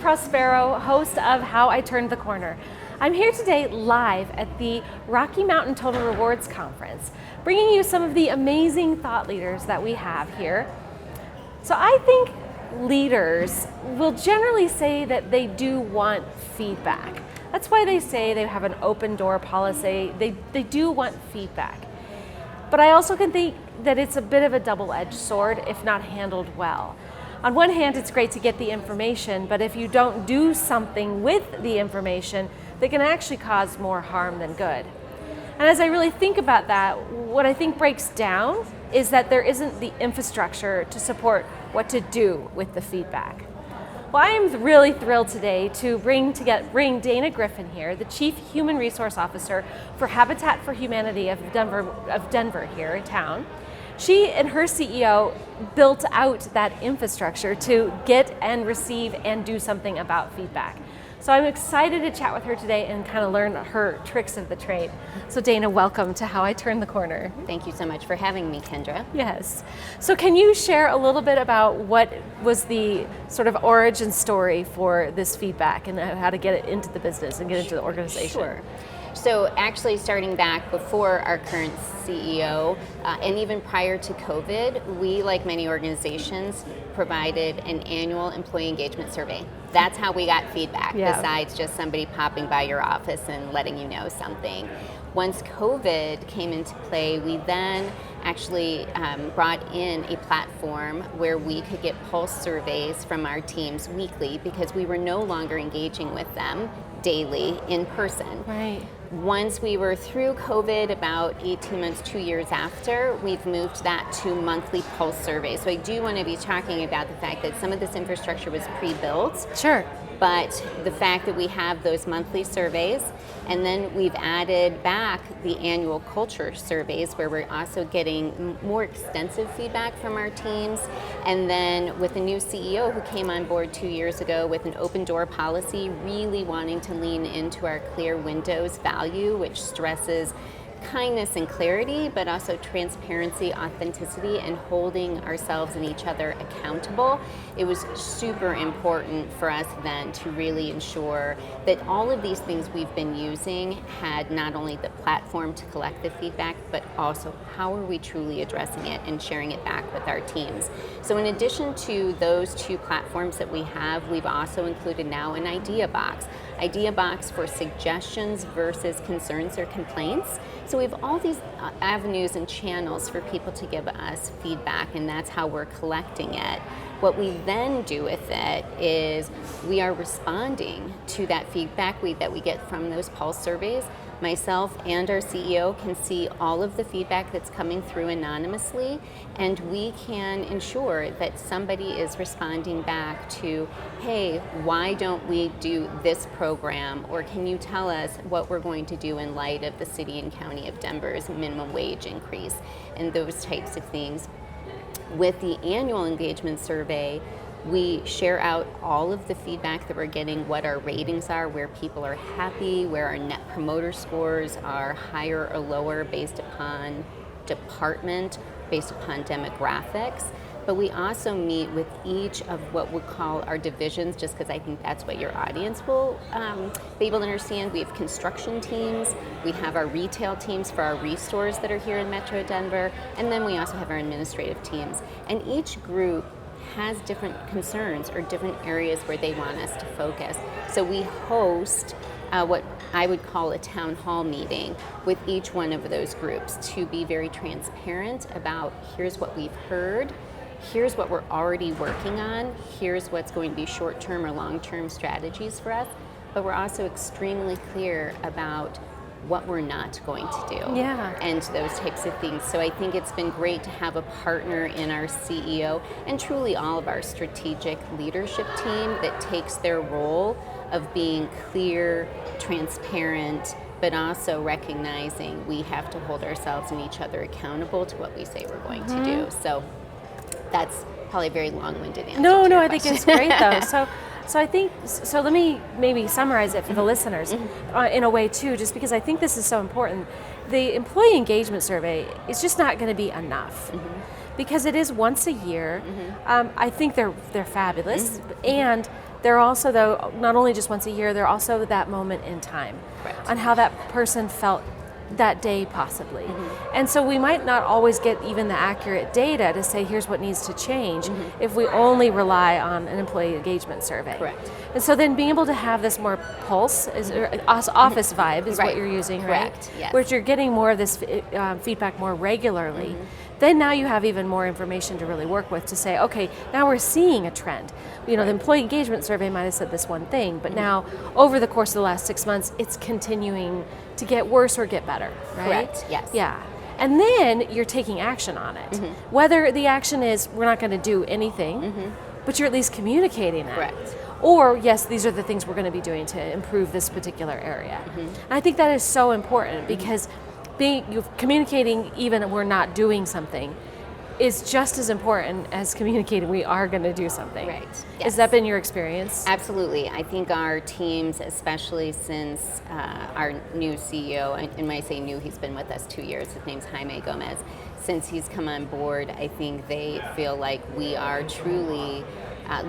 Prospero, host of How I Turned the Corner. I'm here today live at the Rocky Mountain Total Rewards Conference, bringing you some of the amazing thought leaders that we have here. So I think leaders will generally say that they do want feedback. That's why they say they have an open door policy. They do want feedback. But I also can think that it's a bit of a double-edged sword if not handled well. On one hand, it's great to get the information, but if you don't do something with the information, they can actually cause more harm than good. And as I really think about that, what I think breaks down is that there isn't the infrastructure to support what to do with the feedback. Well, I am really thrilled today to bring Dana Griffin here, the Chief Human Resource Officer for Habitat for Humanity of Denver here in town. She and her CEO built out that infrastructure to get and receive and do something about feedback. So I'm excited to chat with her today and kind of learn her tricks of the trade. So Dana, welcome to How I Turned the Corner. Thank you so much for having me, Kendra. Yes. So can you share a little bit about what was the sort of origin story for this feedback and how to get it into the business and get into the organization? Sure. So actually starting back before our current CEO and even prior to COVID, we, like many organizations, provided an annual employee engagement survey. That's how we got feedback, besides just somebody popping by your office and letting you know something. Once COVID came into play, we then actually brought in a platform where we could get pulse surveys from our teams weekly because we were no longer engaging with them daily in person. Right. Once we were through COVID, about 18 months, 2 years after, we've moved that to monthly pulse surveys. So I do want to be talking about the fact that some of this infrastructure was pre-built. Sure. But the fact that we have those monthly surveys, and then we've added back the annual culture surveys where we're also getting more extensive feedback from our teams. And then with the new CEO who came on board 2 years ago with an open door policy, really wanting to lean into our clear windows value, which stresses kindness and clarity, but also transparency, authenticity, and holding ourselves and each other accountable. It was super important for us then to really ensure that all of these things we've been using had not only the platform to collect the feedback, but also how are we truly addressing it and sharing it back with our teams. So in addition to those two platforms that we have, we've also included now an idea box. Idea box for suggestions versus concerns or complaints. So we have all these avenues and channels for people to give us feedback, and that's how we're collecting it. What we then do with it is we are responding to that feedback that we get from those pulse surveys. Myself and our CEO can see all of the feedback that's coming through anonymously, and we can ensure that somebody is responding back to, hey, why don't we do this program? Or can you tell us what we're going to do in light of the city and county of Denver's minimum wage increase and those types of things. With the annual engagement survey, we share out all of the feedback that we're getting, what our ratings are, where people are happy, where our net promoter scores are higher or lower based upon department, based upon demographics. But we also meet with each of what we call our divisions, just because I think that's what your audience will be able to understand. We have construction teams, we have our retail teams for our restores that are here in Metro Denver, and then we also have our administrative teams. And each group has different concerns or different areas where they want us to focus. So we host what I would call a town hall meeting with each one of those groups to be very transparent about here's what we've heard, here's what we're already working on, here's what's going to be short-term or long-term strategies for us, but we're also extremely clear about what we're not going to do and those types of things. So I think it's been great to have a partner in our CEO and truly all of our strategic leadership team that takes their role of being clear, transparent, but also recognizing we have to hold ourselves and each other accountable to what we say we're going to do. So that's probably a very long-winded answer. No, I think it's great though. So I think, so let me maybe summarize it for the listeners in a way too, just because I think this is so important. The employee engagement survey is just not going to be enough because it is once a year. I think they're fabulous, and they're also, though, not only just once a year, they're also that moment in time Correct. on how that person felt that day possibly. And so we might not always get even the accurate data to say here's what needs to change if we only rely on an employee engagement survey. Correct. And so then being able to have this more pulse, office vibe is what Right. you're using, Correct. right? Yes. Where you're getting more of this feedback more regularly. Then now you have even more information to really work with to say, okay, now we're seeing a trend. You know, the employee engagement survey might have said this one thing, but now over the course of the last 6 months, it's continuing to get worse or get better, right? Correct, yes. Yeah. And then you're taking action on it. Whether the action is we're not going to do anything, but you're at least communicating that. Correct. Or, yes, these are the things we're going to be doing to improve this particular area. And I think that is so important because communicating even if we're not doing something is just as important as communicating we are going to do something. Right. Yes. Has that been your experience? Absolutely. I think our teams, especially since our new CEO, and when I say new, he's been with us 2 years, his name's Jaime Gomez. Since he's come on board, I think they feel like we are truly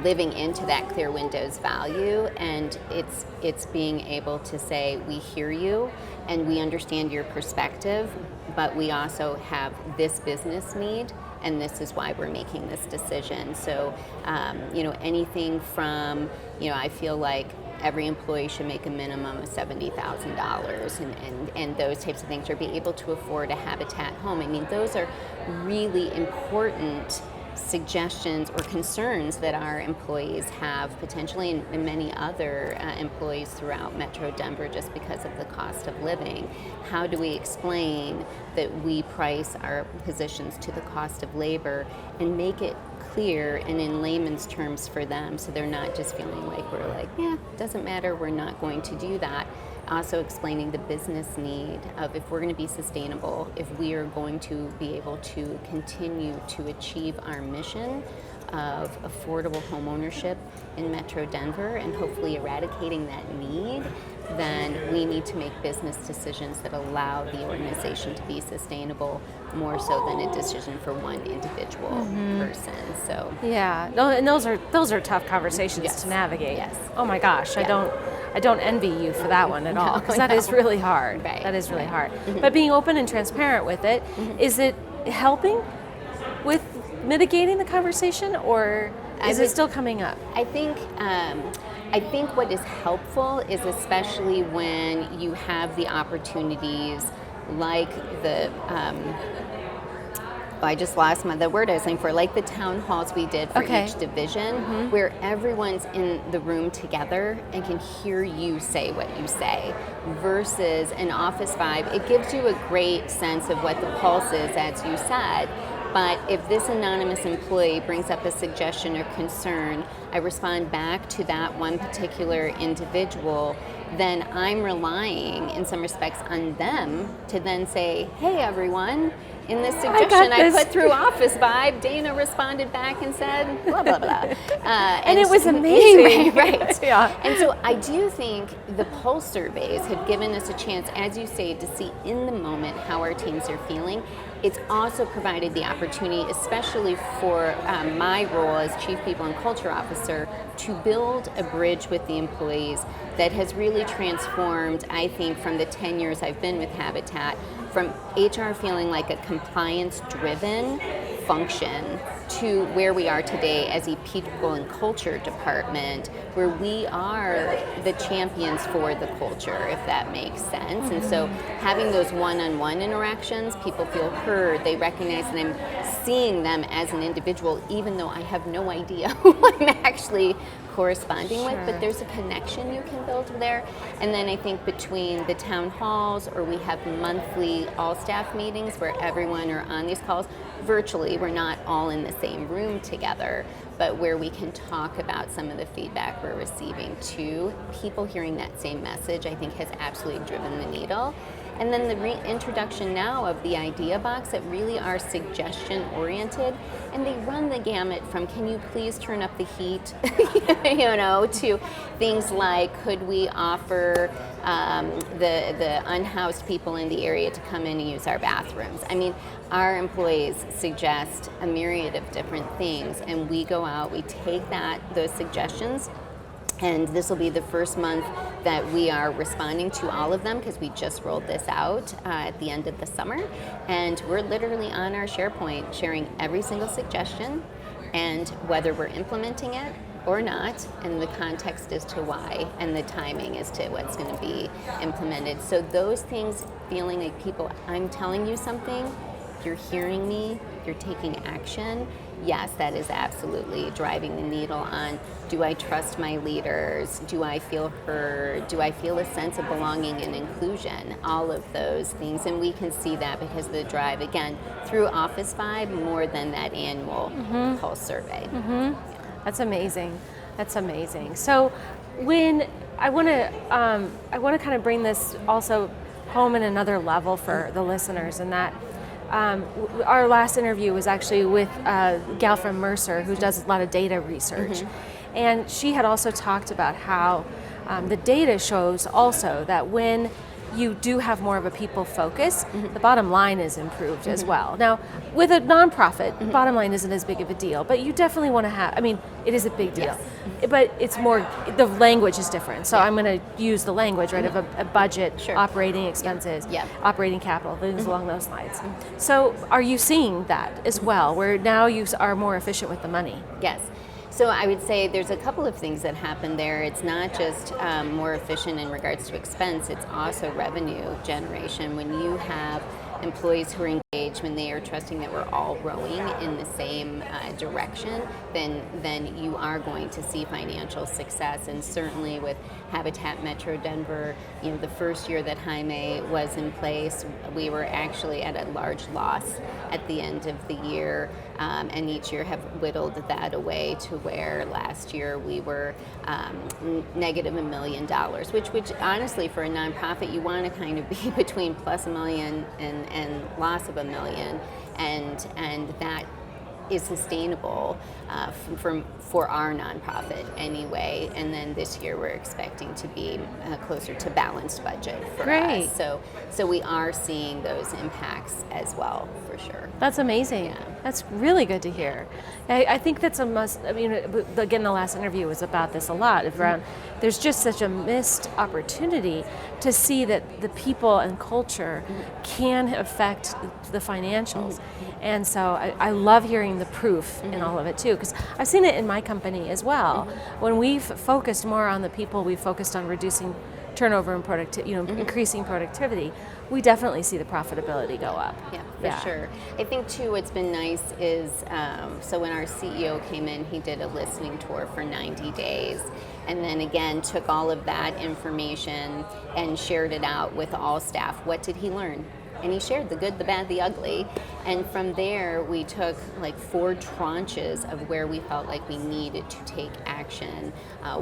living into that clear windows value, and it's being able to say we hear you and we understand your perspective, but we also have this business need, and this is why we're making this decision. So, anything from, I feel like every employee should make a minimum of $70,000 and those types of things, or be able to afford a Habitat home. I mean, those are really important suggestions or concerns that our employees have, potentially, and many other employees throughout Metro Denver, just because of the cost of living. How do we explain that we price our positions to the cost of labor and make it clear and in layman's terms for them, so they're not just feeling like we're like, yeah, doesn't matter, we're not going to do that. Also explaining the business need of, if we're going to be sustainable, if we are going to be able to continue to achieve our mission of affordable homeownership in Metro Denver and hopefully eradicating that need, then we need to make business decisions that allow the organization to be sustainable, more so than a decision for one individual person. So yeah, no, and those are tough conversations Yes. to navigate. Yes. Oh my gosh, Yeah. I don't envy you for that one at all, No, because that is really hard. Right, That is really right. hard. But being open and transparent with it, is it helping with mitigating the conversation, or is it still coming up? I think what is helpful is, especially when you have the opportunities like the I just lost the word I was saying for, like the town halls we did for Okay. each division, where everyone's in the room together and can hear you say what you say, versus an office vibe. It gives you a great sense of what the pulse is, as you said. But if this anonymous employee brings up a suggestion or concern, I respond back to that one particular individual, then I'm relying in some respects on them to then say, hey everyone, in this suggestion I put through office vibe, Dana responded back and said blah, blah, blah. And it was amazing. Right. Yeah. And so I do think the pulse surveys have given us a chance, as you say, to see in the moment how our teams are feeling. It's also provided the opportunity, especially for my role as Chief People and Culture Officer, to build a bridge with the employees that has really transformed, I think, from the 10 years I've been with Habitat, from HR feeling like a compliance-driven function to where we are today as a people and culture department, where we are the champions for the culture, if that makes sense. And so having those one-on-one interactions, people feel heard, they recognize that I'm seeing them as an individual, even though I have no idea who I'm actually corresponding with, but there's a connection you can build there. And then I think between the town halls, or we have monthly all-staff meetings where everyone are on these calls virtually, we're not all in the same room together, but where we can talk about some of the feedback we're receiving too. People hearing that same message, I think, has absolutely driven the needle. And then the reintroduction now of the idea box that really are suggestion oriented, and they run the gamut from, can you please turn up the heat, to things like, could we offer the unhoused people in the area to come in and use our bathrooms? I mean, our employees suggest a myriad of different things, and we go out, we take those suggestions, And this will be the first month that we are responding to all of them because we just rolled this out at the end of the summer. And we're literally on our SharePoint sharing every single suggestion and whether we're implementing it or not, and the context as to why, and the timing as to what's going to be implemented. So those things, feeling like people, I'm telling you something, you're hearing me, you're taking action, yes, that is absolutely driving the needle on, do I trust my leaders? Do I feel heard? Do I feel a sense of belonging and inclusion? All of those things. And we can see that because of the drive, again, through Office Vibe more than that annual pulse survey. That's amazing. That's amazing. So when I want to kind of bring this also home in another level for the listeners, and that our last interview was actually with a gal from Mercer who does a lot of data research. And she had also talked about how the data shows also that when you do have more of a people focus, the bottom line is improved as well. Now, with a nonprofit, bottom line isn't as big of a deal, but you definitely want to have, I mean, it is a big deal, but it's more, the language is different. So I'm going to use the language, right, of a budget, operating expenses, operating capital, things along those lines. So are you seeing that as well, where now you are more efficient with the money? Yes. So I would say there's a couple of things that happen there. It's not just more efficient in regards to expense, it's also revenue generation. When you have employees who are engaged, when they are trusting that we're all rowing in the same direction, then you are going to see financial success. And certainly with Habitat Metro Denver, you know, the first year that Jaime was in place, we were actually at a large loss at the end of the year, and each year have whittled that away to where last year we were negative $1 million, which honestly for a nonprofit you want to kind of be between plus $1 million and loss of $1 million, and that is sustainable for our nonprofit anyway. And then this year we're expecting to be closer to balanced budget for us. So we are seeing those impacts as well, for sure. That's amazing. Yeah. That's really good to hear. I think that's a must. I mean, again, the last interview was about this a lot. Around, there's just such a missed opportunity to see that the people and culture can affect the financials. And so I love hearing the proof in all of it too, because I've seen it in my company as well. When we've focused more on the people, we've focused on reducing turnover and productivity, increasing productivity, we definitely see the profitability go up. Yeah, for sure. I think too what's been nice is, so when our CEO came in, he did a listening tour for 90 days. And then again, took all of that information and shared it out with all staff. What did he learn? And he shared the good, the bad, the ugly. And from there, we took like 4 tranches of where we felt like we needed to take action.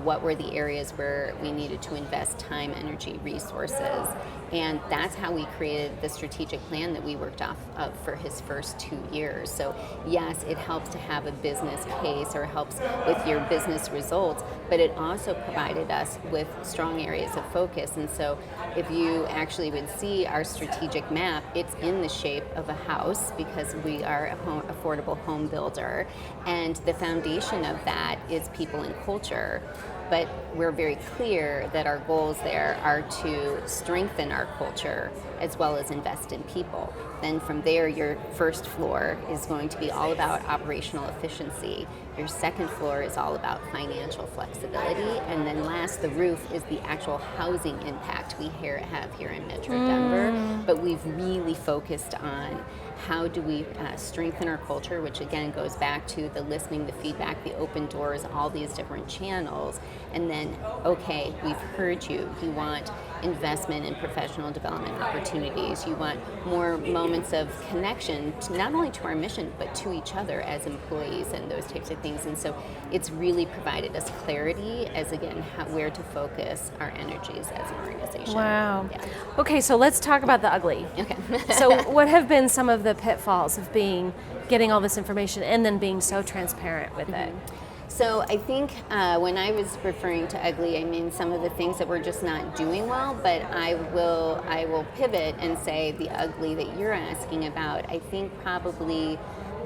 What were the areas where we needed to invest time, energy, resources. And that's how we created the strategic plan that we worked off of for his first 2 years. So yes, it helps to have a business case or helps with your business results, but it also provided us with strong areas of focus. And so if you actually would see our strategic map, it's in the shape of a house because we are a affordable home builder. And the foundation of that is people and culture. But we're very clear that our goals there are to strengthen our culture as well as invest in people. Then from there, your first floor is going to be all about operational efficiency. Your second floor is all about financial flexibility. And then last, the roof is the actual housing impact we have here in Metro Denver. But we've really focused on how do we strengthen our culture, which again goes back to the listening, the feedback, the open doors, all these different channels. And then, okay, we've heard you. You want investment in professional development opportunities. You want more moments of connection, not only to our mission, but to each other as employees and those types of things. And so it's really provided us clarity as, again, where to focus our energies as an organization. Wow. Yeah. Okay, so let's talk about the ugly. Okay. So what have been some of the pitfalls of getting all this information and then being so transparent with it? So I think when I was referring to ugly, I mean some of the things that we're just not doing well, but I will pivot and say the ugly that you're asking about. I think probably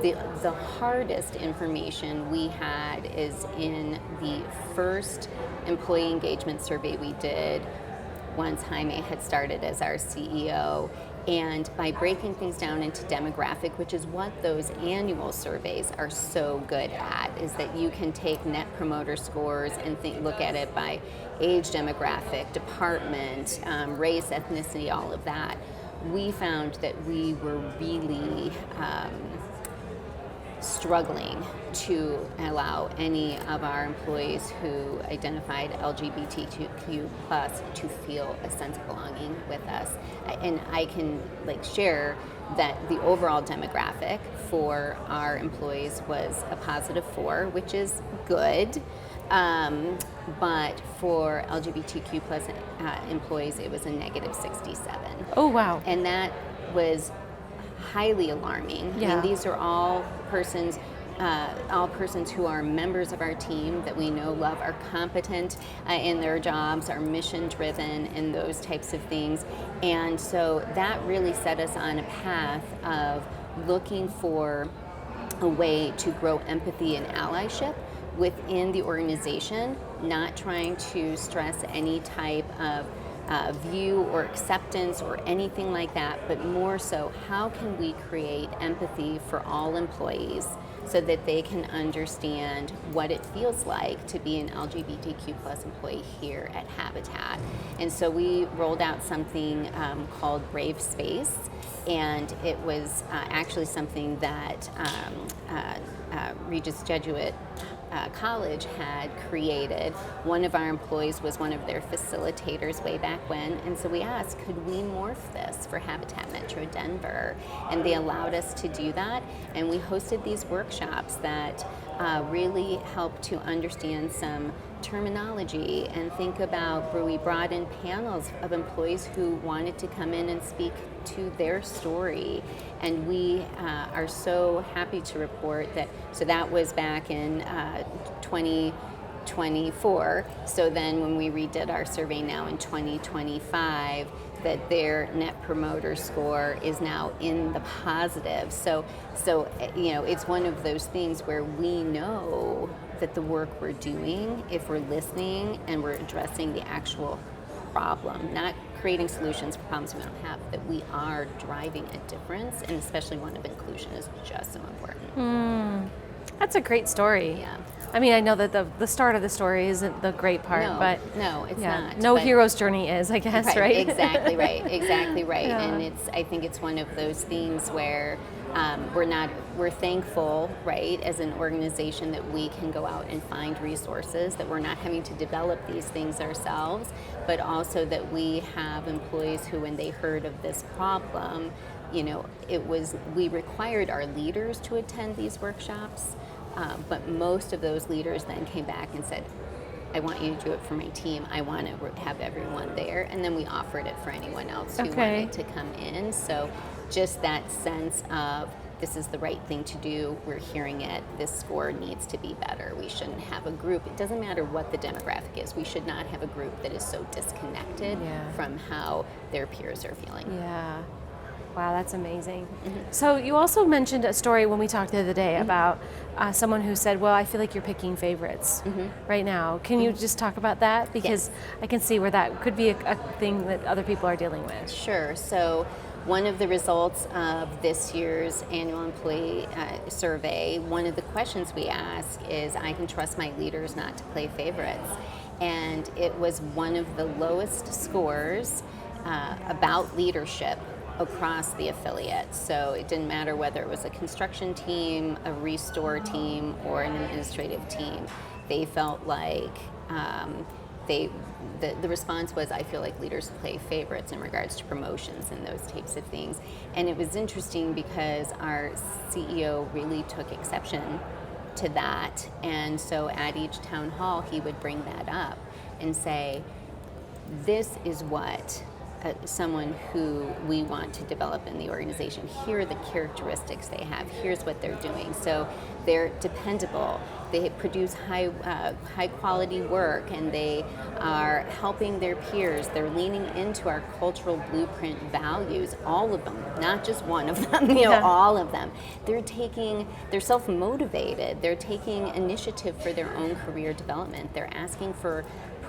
The hardest information we had is in the first employee engagement survey we did once Jaime had started as our CEO. And by breaking things down into demographic, which is what those annual surveys are so good at, is that you can take net promoter scores and look at it by age demographic, department, race, ethnicity, all of that. We found that we were really struggling to allow any of our employees who identified LGBTQ plus to feel a sense of belonging with us. And I can share that the overall demographic for our employees was a +4, which is good. But for LGBTQ plus employees, it was a -67. Oh, wow. And that was highly alarming. Yeah. I mean, these are all persons who are members of our team that we know, love, are competent in their jobs, are mission driven, and those types of things. And so that really set us on a path of looking for a way to grow empathy and allyship within the organization, not trying to stress any type of view or acceptance or anything like that, but more so, how can we create empathy for all employees so that they can understand what it feels like to be an LGBTQ plus employee here at Habitat. And so we rolled out something called Brave Space, and it was actually something that Regis Jesuit College had created. One of our employees was one of their facilitators way back when, and so we asked, could we morph this for Habitat Metro Denver? And they allowed us to do that, and we hosted these workshops that really helped to understand some terminology and think about where we brought in panels of employees who wanted to come in and speak to their story. And we are so happy to report that, so that was back in 2024. So then when we redid our survey now in 2025, that their net promoter score is now in the positive. So it's one of those things where we know that the work we're doing, if we're listening and we're addressing the actual problem, not creating solutions for problems we don't have, that we are driving a difference, and especially one of inclusion is just so important. That's a great story. Yeah. I mean, I know that the start of the story isn't the great part, but no, it's not. No hero's journey is, I guess, right? Exactly right. Exactly right. Yeah. And I think it's one of those things where we're thankful, right, as an organization, that we can go out and find resources, that we're not having to develop these things ourselves, but also that we have employees who, when they heard of this problem, we required our leaders to attend these workshops, but most of those leaders then came back and said, I want you to do it for my team. I want to have everyone there. And then we offered it for anyone else who wanted to come in. So just that sense of, this is the right thing to do, we're hearing it, this score needs to be better. We shouldn't have a group, it doesn't matter what the demographic is, we should not have a group that is so disconnected from how their peers are feeling. Yeah. Wow, that's amazing. So you also mentioned a story when we talked the other day about someone who said, well, I feel like you're picking favorites right now. Can you just talk about that? Because I can see where that could be a thing that other people are dealing with. Sure. So one of the results of this year's annual employee survey, one of the questions we ask is, I can trust my leaders not to play favorites. And it was one of the lowest scores about leadership across the affiliate. So it didn't matter whether it was a construction team, a restore team, or an administrative team. They felt like the response was, I feel like leaders play favorites in regards to promotions and those types of things. And it was interesting because our CEO really took exception to that. And so at each town hall, he would bring that up and say, this is what someone who we want to develop in the organization. Here are the characteristics they have. Here's what they're doing. So they're dependable. they produce high quality work, and they are helping their peers. They're leaning into our cultural blueprint values, all of them, not just one of them, all of them. They're self-motivated. They're taking initiative for their own career development. They're asking for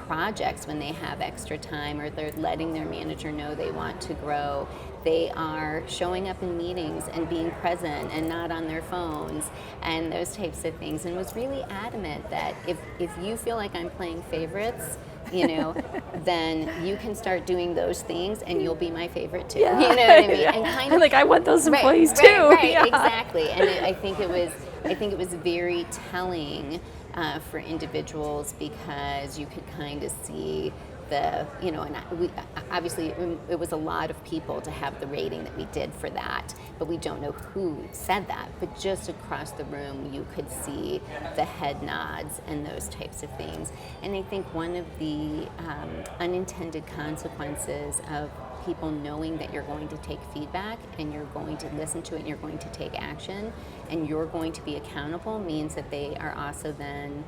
projects when they have extra time, or they're letting their manager know they want to grow. They are showing up in meetings and being present and not on their phones and those types of things, and was really adamant that if you feel like I'm playing favorites, then you can start doing those things and you'll be my favorite too. Yeah. You know what I mean? Yeah. And kind of like, I want those employees too. Right, Yeah. exactly. And I think it was very telling for individuals, because you could kind of see obviously it was a lot of people to have the rating that we did for that, but we don't know who said that. But just across the room, you could see the head nods and those types of things. And I think one of the unintended consequences of people knowing that you're going to take feedback and you're going to listen to it and you're going to take action and you're going to be accountable means that they are also then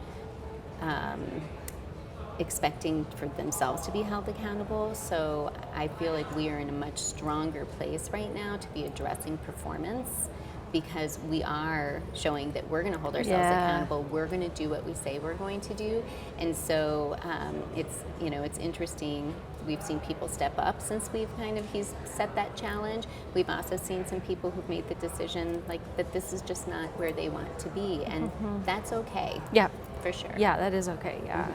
expecting for themselves to be held accountable. So I feel like we are in a much stronger place right now to be addressing performance, because we are showing that we're going to hold ourselves accountable. We're going to do what we say we're going to do. And so it's interesting. We've seen people step up since he's set that challenge. We've also seen some people who've made the decision that this is just not where they want to be, and that's okay. Yeah, for sure. Yeah, that is okay. Yeah.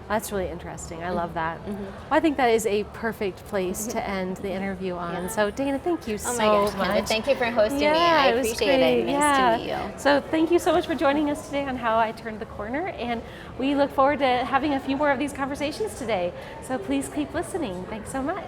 That's really interesting. I love that. Well, I think that is a perfect place to end the interview on. Yeah. So Dana, thank you so much. Oh my gosh, Kendra, thank you for hosting me. I appreciate it. Nice to meet you. So thank you so much for joining us today on How I Turned the Corner, and we look forward to having a few more of these conversations today. So please keep listening. Thanks so much.